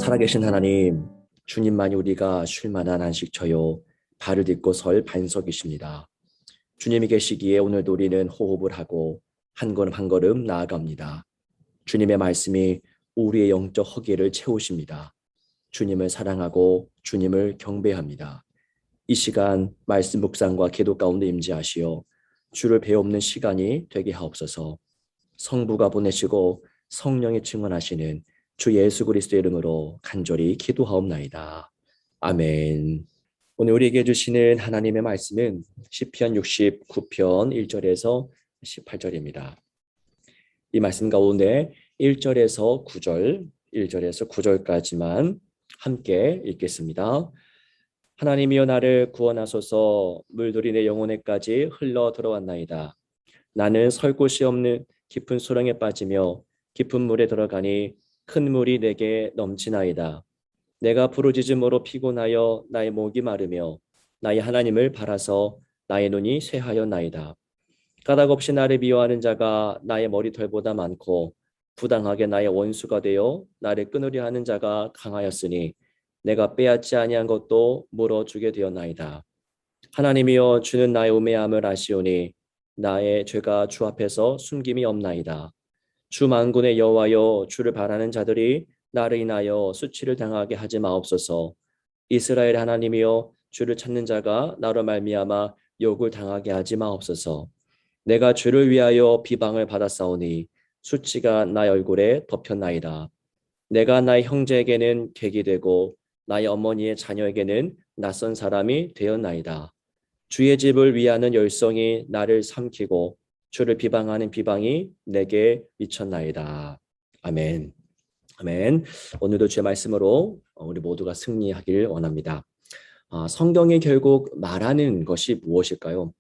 살아계신 하나님, 주님만이 우리가 쉴 만한 안식처요, 발을 딛고 설 반석이십니다. 주님이 계시기에 오늘도 우리는 호흡을 하고 한 걸음 한 걸음 나아갑니다. 주님의 말씀이 우리의 영적 허기를 채우십니다. 주님을 사랑하고 주님을 경배합니다. 이 시간 말씀 묵상과 기도 가운데 임재하시어 주를 배우는 시간이 되게 하옵소서. 성부가 보내시고 성령이 증언하시는 주 예수 그리스도의 이름으로 간절히 기도하옵나이다. 아멘. 오늘 우리에게 주시는 하나님의 말씀은 시편 69편 1절에서 18절입니다. 이 말씀 가운데 1절에서 9절, 1절에서 9절까지만 함께 읽겠습니다. 하나님이여 나를 구원하소서. 물들이 내 영혼에까지 흘러 들어왔나이다. 나는 설 곳이 없는 깊은 수렁에 빠지며 깊은 물에 들어가니 큰 물이 내게 넘치나이다. 내가 부르짖음으로 피곤하여 나의 목이 마르며 나의 하나님을 바라서 나의 눈이 쇠하였나이다. 까닭없이 나를 미워하는 자가 나의 머리털보다 많고 부당하게 나의 원수가 되어 나를 끊으려 하는 자가 강하였으니 내가 빼앗지 아니한 것도 물어주게 되었나이다. 하나님이여 주는 나의 우매함을 아시오니 나의 죄가 주 앞에서 숨김이 없나이다. 주 만군의 여호와여 주를 바라는 자들이 나를 인하여 수치를 당하게 하지 마옵소서. 이스라엘 하나님이여 주를 찾는 자가 나로 말미암아 욕을 당하게 하지 마옵소서. 내가 주를 위하여 비방을 받았사오니 수치가 나의 얼굴에 덮였나이다. 내가 나의 형제에게는 객이 되고 나의 어머니의 자녀에게는 낯선 사람이 되었나이다. 주의 집을 위하는 열성이 나를 삼키고 주를 비방하는 비방이 내게 미쳤나이다. 아멘. 아멘. 오늘도 주의 말씀으로 우리 모두가 승리하길 원합니다. 성경이 결국 말하는 것이 무엇일까요?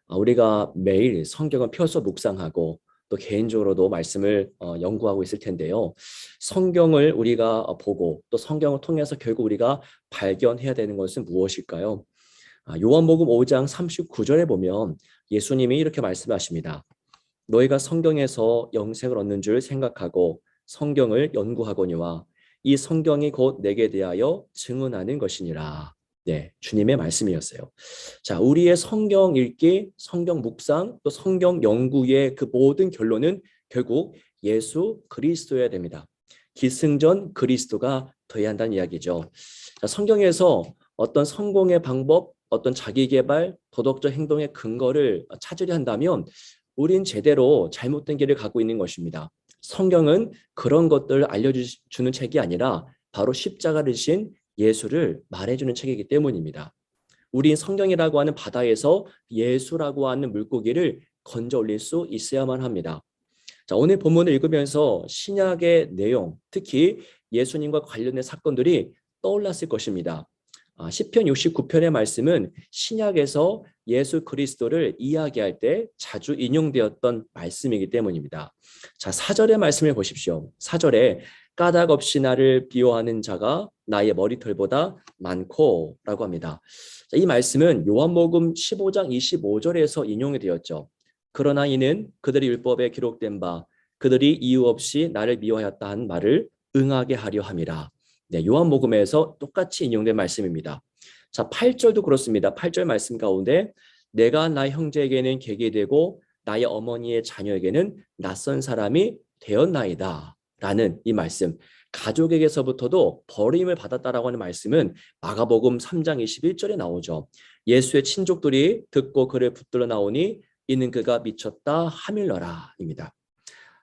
우리가 매일 성경을 펴서 묵상하고 또 개인적으로도 말씀을 연구하고 있을 텐데요. 성경을 우리가 보고 또 성경을 통해서 결국 우리가 발견해야 되는 것은 무엇일까요? 요한복음 5장 39절에 보면 예수님이 이렇게 말씀하십니다. 너희가 성경에서 영생을 얻는 줄 생각하고 성경을 연구하거니와 이 성경이 곧 내게 대하여 증언하는 것이니라. 네, 주님의 말씀이었어요. 자, 우리의 성경 읽기, 성경 묵상, 또 성경 연구의 그 모든 결론은 결국 예수 그리스도여야 됩니다. 기승전 그리스도가 되어야 한다는 이야기죠. 자, 성경에서 어떤 성공의 방법, 어떤 자기개발, 도덕적 행동의 근거를 찾으려 한다면 우린 제대로 잘못된 길을 가고 있는 것입니다. 성경은 그런 것들을 알려주는 책이 아니라 바로 십자가를 지신 예수를 말해주는 책이기 때문입니다. 우린 성경이라고 하는 바다에서 예수라고 하는 물고기를 건져 올릴 수 있어야만 합니다. 자, 오늘 본문을 읽으면서 신약의 내용, 특히 예수님과 관련된 사건들이 떠올랐을 것입니다. 시편 69편의 말씀은 신약에서 예수 그리스도를 이야기할 때 자주 인용되었던 말씀이기 때문입니다. 자, 4절의 말씀을 보십시오. 4절에 까닭 없이 나를 비호하는 자가 나의 머리털보다 많고 라고 합니다. 자, 이 말씀은 요한복음 15장 25절에서 인용이 되었죠. 그러나 이는 그들의 율법에 기록된 바 그들이 이유 없이 나를 미워하였다 한 말을 응하게 하려 함이라. 네, 요한복음에서 똑같이 인용된 말씀입니다. 자, 8절도 그렇습니다. 8절 말씀 가운데 내가 나의 형제에게는 객이 되고 나의 어머니의 자녀에게는 낯선 사람이 되었나이다 라는 이 말씀, 가족에게서부터도 버림을 받았다라고 하는 말씀은 마가복음 3장 21절에 나오죠. 예수의 친족들이 듣고 그를 붙들어 나오니 이는 그가 미쳤다 하밀러라 입니다.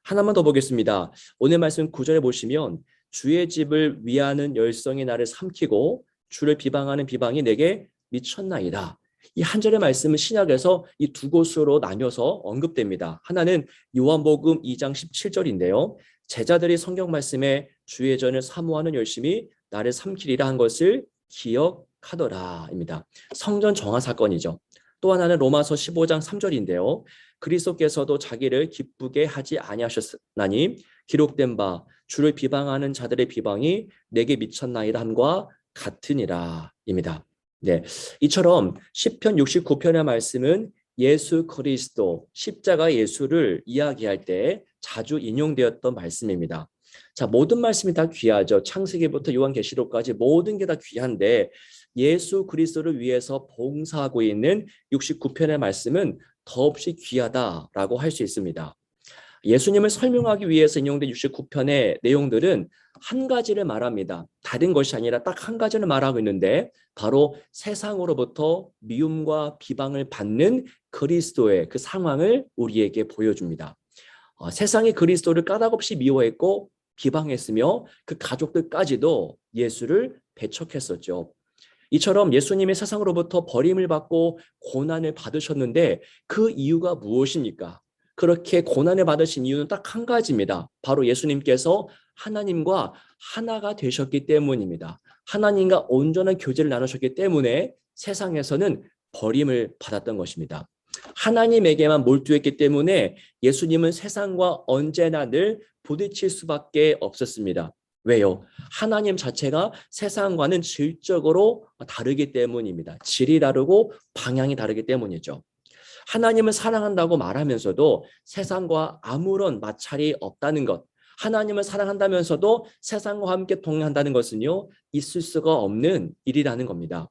하나만 더 보겠습니다. 오늘 말씀 9절에 보시면 주의 집을 위하는 열성이 나를 삼키고 주를 비방하는 비방이 내게 미쳤나이다. 이 한 절의 말씀은 신약에서 이 두 곳으로 나뉘어서 언급됩니다. 하나는 요한복음 2장 17절인데요. 제자들이 성경 말씀에 주의 전을 사모하는 열심이 나를 삼키리라 한 것을 기억하더라입니다. 성전 정화 사건이죠. 또 하나는 로마서 15장 3절인데요. 그리스도께서도 자기를 기쁘게 하지 아니하셨나니 기록된 바 주를 비방하는 자들의 비방이 내게 미쳤나이다 함과 같으니라 입니다. 네, 이처럼 시편 69편의 말씀은 예수 그리스도, 십자가 예수를 이야기할 때 자주 인용되었던 말씀입니다. 자, 모든 말씀이 다 귀하죠. 창세기부터 요한계시록까지 모든 게 다 귀한데 예수 그리스도를 위해서 봉사하고 있는 69편의 말씀은 더없이 귀하다라고 할 수 있습니다. 예수님을 설명하기 위해서 인용된 69편의 내용들은 한 가지를 말합니다. 다른 것이 아니라 딱 한 가지를 말하고 있는데 바로 세상으로부터 미움과 비방을 받는 그리스도의 그 상황을 우리에게 보여줍니다. 세상이 그리스도를 까닭없이 미워했고 비방했으며 그 가족들까지도 예수를 배척했었죠. 이처럼 예수님이 세상으로부터 버림을 받고 고난을 받으셨는데 그 이유가 무엇입니까? 그렇게 고난을 받으신 이유는 딱 한 가지입니다. 바로 예수님께서 하나님과 하나가 되셨기 때문입니다. 하나님과 온전한 교제를 나누셨기 때문에 세상에서는 버림을 받았던 것입니다. 하나님에게만 몰두했기 때문에 예수님은 세상과 언제나 늘 부딪힐 수밖에 없었습니다. 왜요? 하나님 자체가 세상과는 질적으로 다르기 때문입니다. 질이 다르고 방향이 다르기 때문이죠. 하나님을 사랑한다고 말하면서도 세상과 아무런 마찰이 없다는 것, 하나님을 사랑한다면서도 세상과 함께 동행한다는 것은요, 있을 수가 없는 일이라는 겁니다.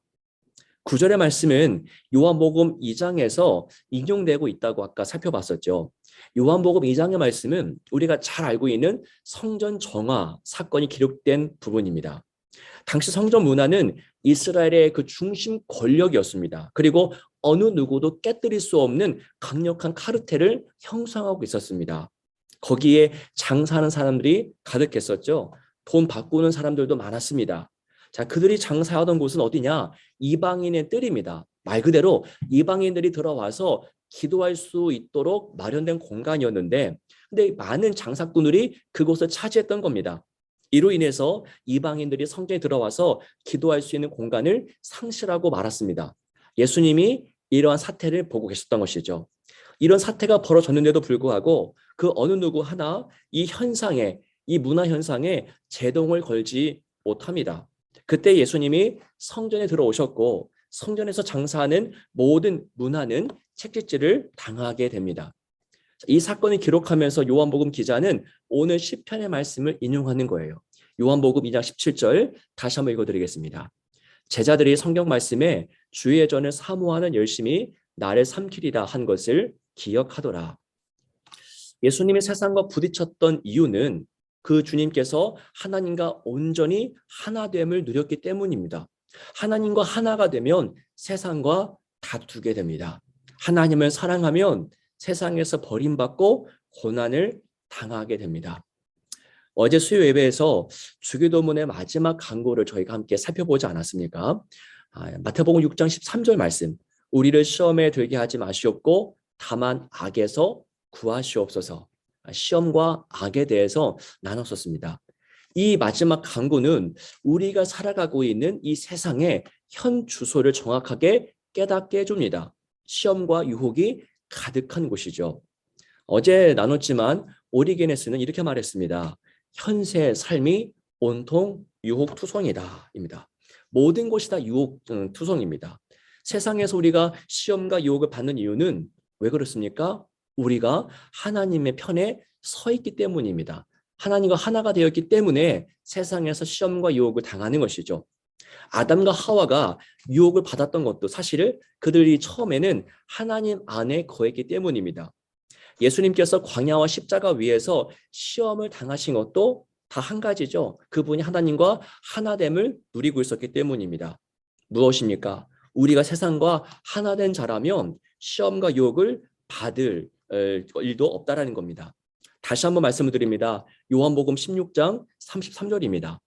9절의 말씀은 요한복음 2장에서 인용되고 있다고 아까 살펴봤었죠. 요한복음 2장의 말씀은 우리가 잘 알고 있는 성전 정화 사건이 기록된 부분입니다. 당시 성전 문화는 이스라엘의 그 중심 권력이었습니다. 그리고 어느 누구도 깨뜨릴 수 없는 강력한 카르텔을 형성하고 있었습니다. 거기에 장사하는 사람들이 가득했었죠. 돈 바꾸는 사람들도 많았습니다. 자, 그들이 장사하던 곳은 어디냐? 이방인의 뜰입니다. 말 그대로 이방인들이 들어와서 기도할 수 있도록 마련된 공간이었는데, 근데 많은 장사꾼들이 그곳을 차지했던 겁니다. 이로 인해서 이방인들이 성전에 들어와서 기도할 수 있는 공간을 상실하고 말았습니다. 예수님이 이러한 사태를 보고 계셨던 것이죠. 이런 사태가 벌어졌는데도 불구하고 그 어느 누구 하나 이 현상에, 이 문화 현상에 제동을 걸지 못합니다. 그때 예수님이 성전에 들어오셨고 성전에서 장사하는 모든 문화는 채찍질을 당하게 됩니다. 이 사건을 기록하면서 요한복음 기자는 오늘 시편의 말씀을 인용하는 거예요. 요한복음 2장 17절 다시 한번 읽어드리겠습니다. 제자들이 성경 말씀에 주의 전을 사모하는 열심히 나를 삼키리라 한 것을 기억하더라. 예수님이 세상과 부딪혔던 이유는 그 주님께서 하나님과 온전히 하나됨을 누렸기 때문입니다. 하나님과 하나가 되면 세상과 다투게 됩니다. 하나님을 사랑하면 세상에서 버림받고 고난을 당하게 됩니다. 어제 수요 예배에서 주기도문의 마지막 강구를 저희가 함께 살펴보지 않았습니까? 마태복음 6장 13절 말씀. 우리를 시험에 들게 하지 마시옵고 다만 악에서 구하시옵소서. 시험과 악에 대해서 나눴었습니다. 이 마지막 강구는 우리가 살아가고 있는 이 세상의 현 주소를 정확하게 깨닫게 해줍니다. 시험과 유혹이 가득한 곳이죠. 어제 나눴지만 오리게네스는 이렇게 말했습니다. 현세의 삶이 온통 유혹투성이다 입니다. 모든 것이 다 유혹투성입니다. 세상에서 우리가 시험과 유혹을 받는 이유는 왜 그렇습니까? 우리가 하나님의 편에 서 있기 때문입니다. 하나님과 하나가 되었기 때문에 세상에서 시험과 유혹을 당하는 것이죠. 아담과 하와가 유혹을 받았던 것도 사실 그들이 처음에는 하나님 안에 거했기 때문입니다. 예수님께서 광야와 십자가 위에서 시험을 당하신 것도 다 한 가지죠. 그분이 하나님과 하나됨을 누리고 있었기 때문입니다. 무엇입니까? 우리가 세상과 하나된 자라면 시험과 유혹을 받을 일도 없다라는 겁니다. 다시 한번 말씀을 드립니다. 요한복음 16장 33절입니다.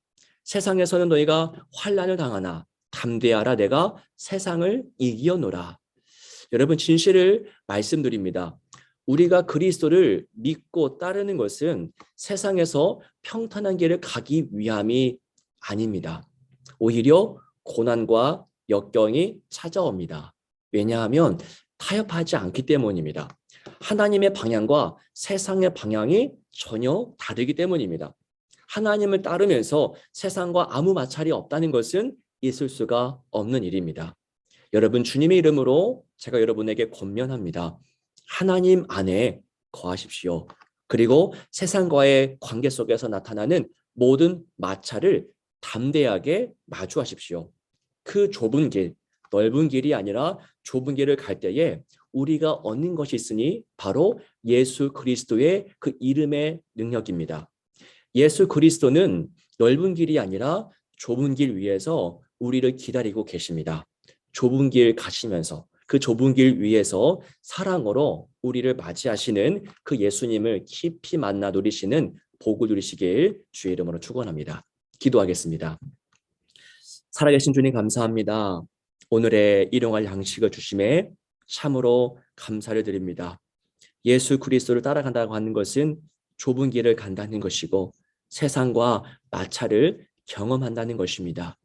세상에서는 너희가 환난을 당하나 담대하라 내가 세상을 이기었노라. 여러분 진실을 말씀드립니다. 우리가 그리스도를 믿고 따르는 것은 세상에서 평탄한 길을 가기 위함이 아닙니다. 오히려 고난과 역경이 찾아옵니다. 왜냐하면 타협하지 않기 때문입니다. 하나님의 방향과 세상의 방향이 전혀 다르기 때문입니다. 하나님을 따르면서 세상과 아무 마찰이 없다는 것은 있을 수가 없는 일입니다. 여러분 주님의 이름으로 제가 여러분에게 권면합니다. 하나님 안에 거하십시오. 그리고 세상과의 관계 속에서 나타나는 모든 마찰을 담대하게 마주하십시오. 그 좁은 길, 넓은 길이 아니라 좁은 길을 갈 때에 우리가 얻는 것이 있으니 바로 예수 그리스도의 그 이름의 능력입니다. 예수 그리스도는 넓은 길이 아니라 좁은 길 위에서 우리를 기다리고 계십니다. 좁은 길 가시면서 그 좁은 길 위에서 사랑으로 우리를 맞이하시는 그 예수님을 깊이 만나 누리시는 복을 누리시길 주의 이름으로 축원합니다. 기도하겠습니다. 살아계신 주님 감사합니다. 오늘의 일용할 양식을 주심에 참으로 감사를 드립니다. 예수 그리스도를 따라간다고 하는 것은 좁은 길을 간다는 것이고 세상과 마찰을 경험한다는 것입니다.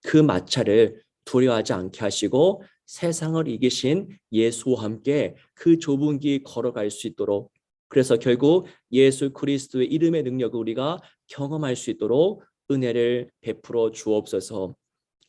그 마찰을 두려워하지 않게 하시고 세상을 이기신 예수와 함께 그 좁은 길 걸어갈 수 있도록, 그래서 결국 예수 그리스도의 이름의 능력을 우리가 경험할 수 있도록 은혜를 베풀어 주옵소서.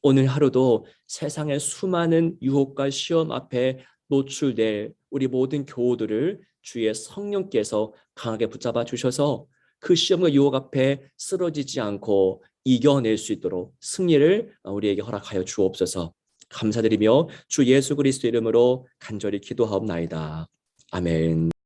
오늘 하루도 세상의 수많은 유혹과 시험 앞에 노출될 우리 모든 교우들을 주의 성령께서 강하게 붙잡아 주셔서 그 시험과 유혹 앞에 쓰러지지 않고 이겨낼 수 있도록 승리를 우리에게 허락하여 주옵소서. 감사드리며 주 예수 그리스도 이름으로 간절히 기도하옵나이다. 아멘.